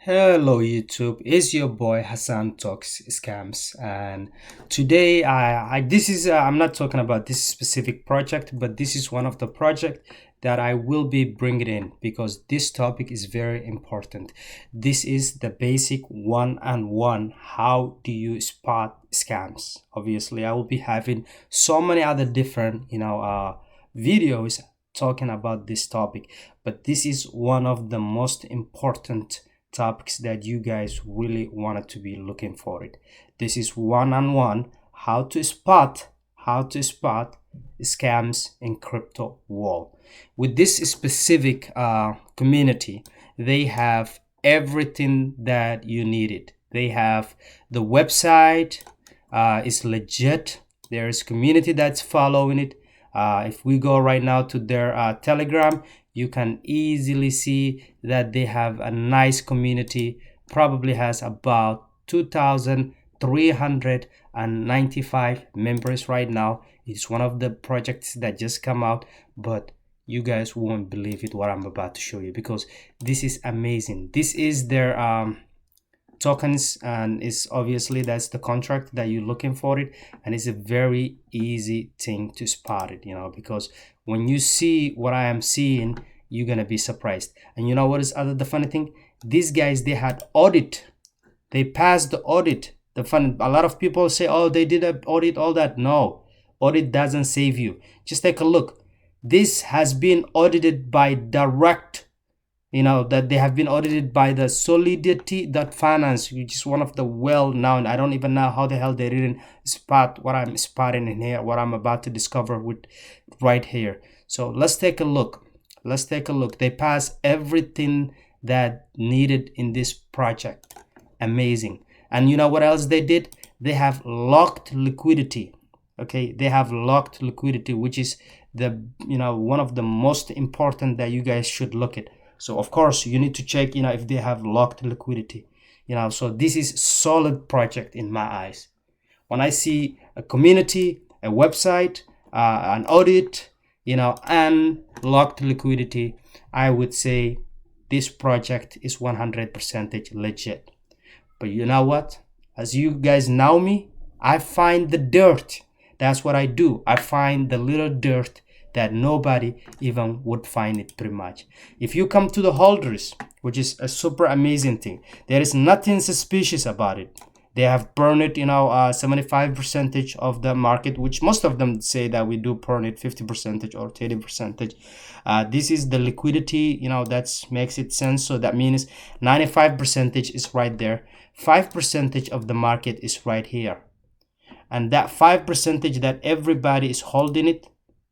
Hello YouTube, it's your boy Hassan Talks Scams, and today I'm not talking about this specific project, but this is one of the project that I will be bringing in because this topic is very important. This is the basic one-on-one. How do you spot scams? Obviously, I will be having so many other different videos talking about this topic, but this is one of the most important topics that you guys really wanted to be looking for it. This is one-on-one how to spot scams in crypto world. With this specific community, they have everything that you needed. They have the website is legit. There is community that's following it. If we go right now to their Telegram, you can easily see that they have a nice community, probably has about 2,395 members right now. It's one of the projects that just come out, but you guys won't believe it what I'm about to show you because this is amazing. This is their tokens, and it's obviously that's the contract that you're looking for it, and it's a very easy thing to spot it, because when you see what I am seeing, you're gonna be surprised. And you know what is the funny thing? These guys, they had audit, they passed the audit. A lot of people say, oh, they did an audit, all that. No, audit doesn't save you. Just take a look. This has been audited by direct, that they have been audited by the Solidity.finance, which is one of the well-known. I don't even know how the hell they didn't spot what I'm spotting in here, what I'm about to discover with right here. So let's take a look. They pass everything that needed in this project. Amazing. And you know what else they did? They have locked liquidity. Okay, they have locked liquidity, which is the one of the most important that you guys should look at. So of course you need to check if they have locked liquidity. So this is solid project in my eyes. When I see a community, a website, an audit, and locked liquidity, I would say this project is 100% legit. But you know what? As you guys know me, I find the dirt. That's what I do. I find the little dirt that nobody even would find it, pretty much. If you come to the holders, which is a super amazing thing, there is nothing suspicious about it. They have burned it, 75% of the market, which most of them say that we do burn it 50% or 30%. This is the liquidity, that makes it sense. So that means 95% is right there. 5% of the market is right here. And that 5% that everybody is holding it,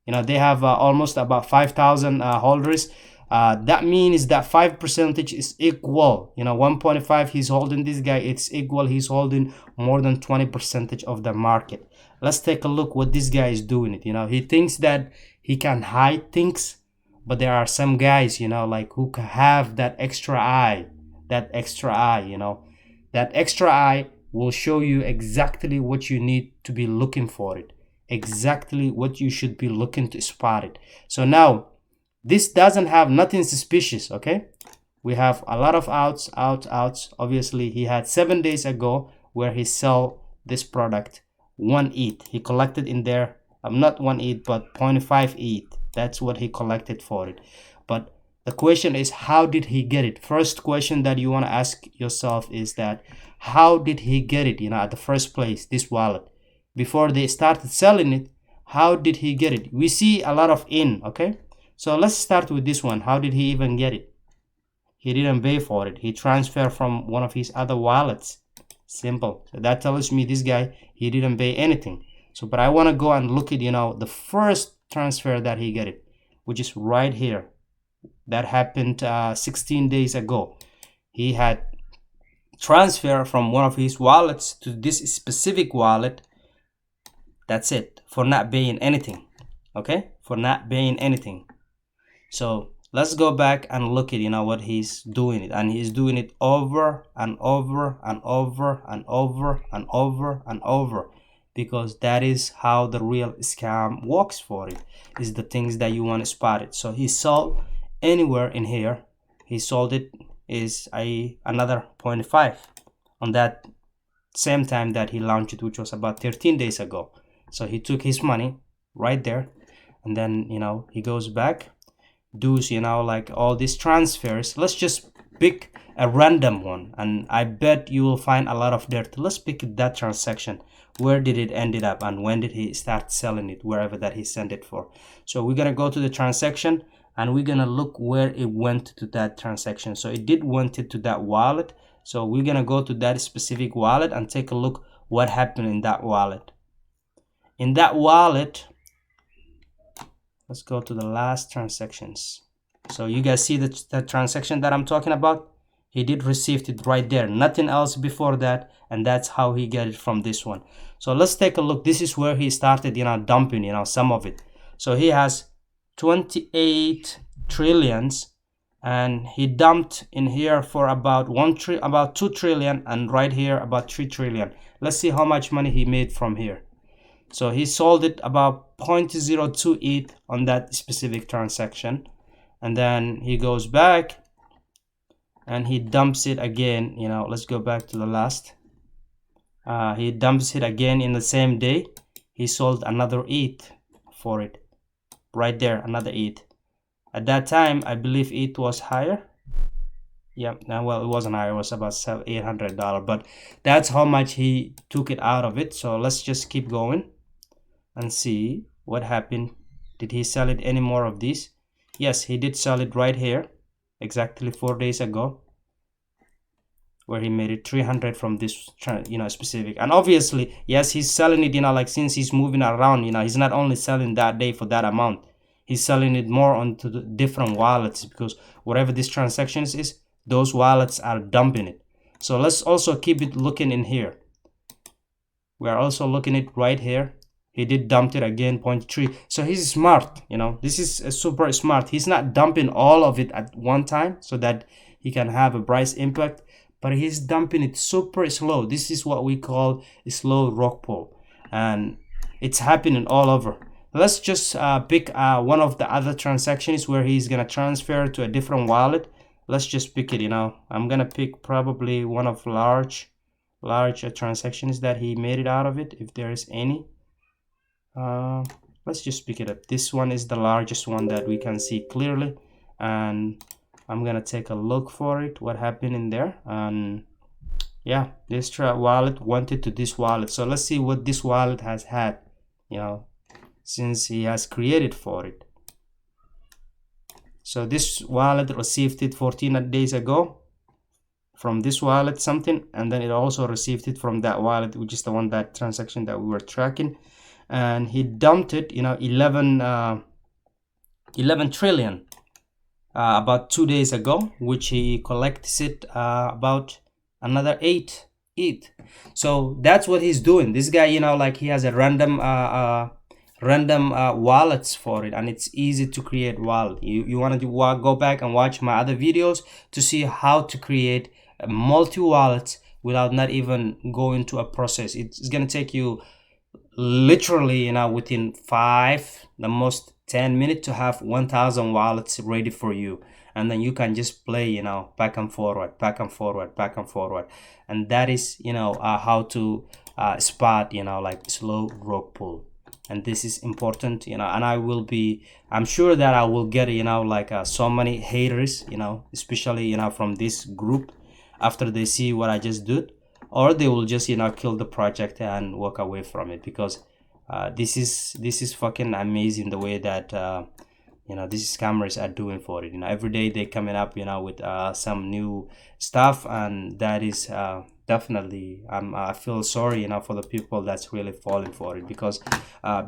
they have almost about 5,000 holders. That means that 5% is equal. 1.5 he's holding, this guy, it's equal. He's holding more than 20% of the market. Let's take a look what this guy is doing it. He thinks that he can hide things, but there are some guys, like who have that extra eye. That extra eye will show you exactly what you need to be looking for it. Exactly what you should be looking to spot it. So now this doesn't have nothing suspicious. Okay, we have a lot of outs. Obviously he had 7 days ago where he sell this product 1 ETH. He collected in there, not 1 ETH but 0.5 ETH. That's what he collected for it. But the question is, how did he get it? First question that you want to ask yourself is that how did he get it, at the first place, this wallet? Before they started selling it, how did he get it? We see a lot of okay? So let's start with this one. How did he even get it? He didn't pay for it. He transferred from one of his other wallets. Simple. So that tells me this guy, he didn't pay anything. So, but I want to go and look at, the first transfer that he get it, which is right here. That happened 16 days ago. He had transfer from one of his wallets to this specific wallet. That's it, for not paying anything. Okay, for not paying anything. So let's go back and look at what he's doing it, and he's doing it over and over and over and over and over and over, because that is how the real scam works for it, is the things that you want to spot it. So he sold anywhere in here, he sold it is another 0.5 on that same time that he launched it, which was about 13 days ago. So he took his money right there, and then he goes back, does like all these transfers. Let's just pick a random one, and I bet you will find a lot of dirt. Let's pick that transaction. Where did it ended up, and when did he start selling it, wherever that he sent it for? So we're gonna go to the transaction, and we're gonna look where it went to that transaction. So it did went it to that wallet. So we're gonna go to that specific wallet and take a look what happened in that wallet. In that wallet, let's go to the last transactions. So you guys see the transaction that I'm talking about? He did receive it right there, nothing else before that, and that's how he get it from this one. So let's take a look. This is where he started dumping some of it. So he has 28 trillions, and he dumped in here for about 2 trillion, and right here about 3 trillion. Let's see how much money he made from here. So he sold it about 0.02 ETH on that specific transaction, and then he goes back and he dumps it again. Let's go back to the last. He dumps it again in the same day. He sold another ETH for it right there, another ETH. At that time, I believe ETH was higher. Yeah, well, it wasn't higher. It was about $800, but that's how much he took it out of it. So let's just keep going and see what happened. Did he sell it any more of these? Yes, he did sell it right here, exactly 4 days ago, where he made it 300 from this specific. And obviously, yes, he's selling it like, since he's moving around, he's not only selling that day for that amount, he's selling it more onto the different wallets, because whatever this transactions is, those wallets are dumping it. So let's also keep it looking in here. We are also looking at right here. He did dump it again, 0.3. So he's smart, this is super smart. He's not dumping all of it at one time so that he can have a price impact, but he's dumping it super slow. This is what we call a slow rock pull, and it's happening all over. Let's just pick one of the other transactions where he's gonna transfer to a different wallet. Let's just pick it. I'm gonna pick probably one of large transactions that he made it out of it, if there is any. Let's just pick it up. This one is the largest one that we can see clearly, and I'm gonna take a look for it, what happened in there. And yeah, this wallet wanted to this wallet. So let's see what this wallet has had, since he has created for it. So this wallet received it 14 days ago from this wallet something, and then it also received it from that wallet, which is the one, that transaction that we were tracking. And he dumped it 11 trillion about 2 days ago, which he collects it about another 8 ETH. So that's what he's doing. This guy, like, he has a random wallets for it, and it's easy to create wallet. You want to go back and watch my other videos to see how to create multi wallets without not even going to a process. It's gonna take you literally within 5, the most 10 minutes, to have 1,000 wallets ready for you, and then you can just play back and forward, back and forward, back and forward. And that is how to spot like slow rock pull. And this is important, and I'm sure that I will get like so many haters, especially from this group, after they see what I just did, or they will just kill the project and walk away from it, because this is fucking amazing the way that these scammers are doing for it. Every day they coming up with some new stuff, and that is definitely I feel sorry for the people that's really falling for it, because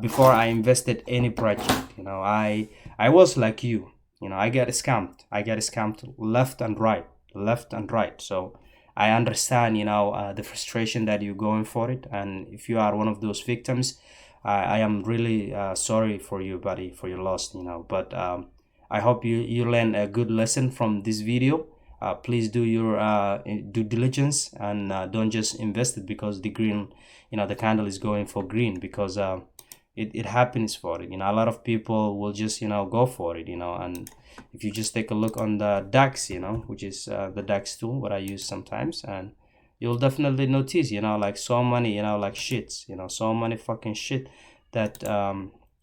before I invested any project, I was like you, I get scammed left and right. So I understand the frustration that you're going for it, and if you are one of those victims, I am really sorry for you, buddy, for your loss. But I hope you learn a good lesson from this video. Please do your due diligence, and don't just invest it because the green, the candle is going for green, because it happens for it. A lot of people will just go for it. And if you just take a look on the DAX, which is the DAX tool what I use sometimes, and you'll definitely notice like so many like shits, so many fucking shit that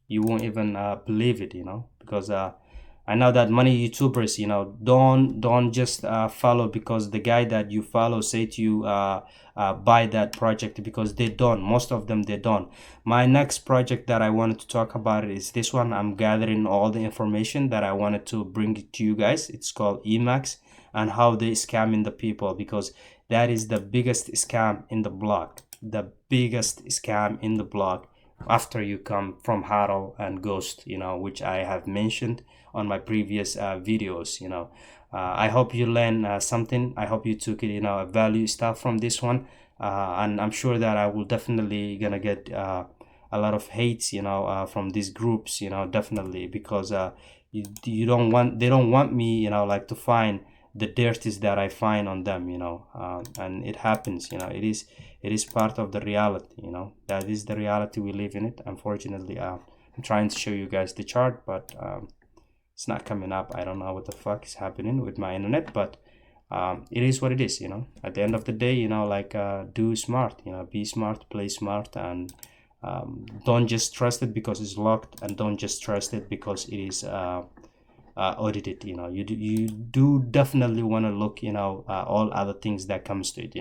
you won't even believe it, because I know that many YouTubers, don't just follow because the guy that you follow say to you buy that project, because they don't. Most of them they don't. My next project that I wanted to talk about is this one. I'm gathering all the information that I wanted to bring it to you guys. It's called Emacs, and how they scamming the people, because that is the biggest scam in the block. The biggest scam in the block after you come from Huddle and Ghost, which I have mentioned on my previous videos. I hope you learn something. I hope you took it, value stuff from this one, and I'm sure that I will definitely gonna get a lot of hates, from these groups, definitely, because you don't want they don't want me, like to find the dirties that I find on them, and it happens, it is part of the reality, that is the reality we live in it. Unfortunately, I'm trying to show you guys the chart, but it's not coming up. I don't know what the fuck is happening with my internet, but it is what it is. At the end of the day, like do smart, be smart, play smart, and don't just trust it because it's locked, and don't just trust it because it is audited. You do definitely want to look, all other things that comes to it,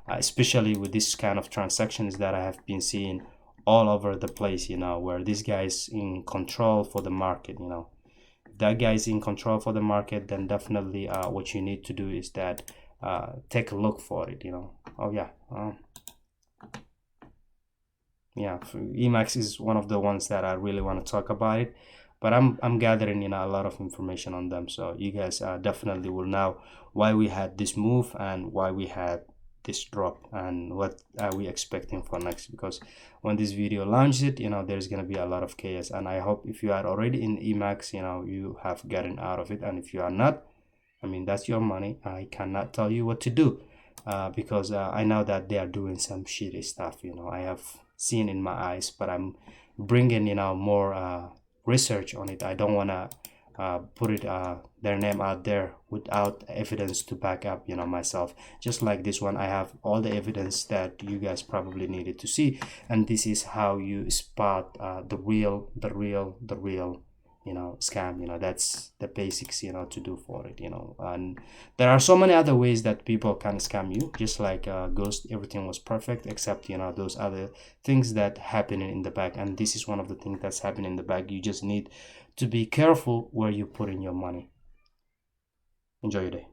especially with this kind of transactions that I have been seeing all over the place, where this guy is in control for the market. If that guy is in control for the market, then definitely what you need to do is that take a look for it. Oh yeah, yeah, Emacs is one of the ones that I really want to talk about it, but I'm gathering a lot of information on them, so you guys definitely will know why we had this move and why we had this drop and what are we expecting for next, because when this video launches it, there's gonna be a lot of chaos, and I hope if you are already in Emacs, you have gotten out of it, and if you are not, I mean, that's your money. I cannot tell you what to do, because I know that they are doing some shitty stuff. I have seen in my eyes, but I'm bringing more research on it. I don't want to put it their name out there without evidence to back up myself. Just like this one, I have all the evidence that you guys probably needed to see, and this is how you spot the real scam. That's the basics to do for it. And there are so many other ways that people can scam you, just like Ghost. Everything was perfect except those other things that happen in the back, and this is one of the things that's happening in the back. You just need to be careful where you put in your money. Enjoy your day.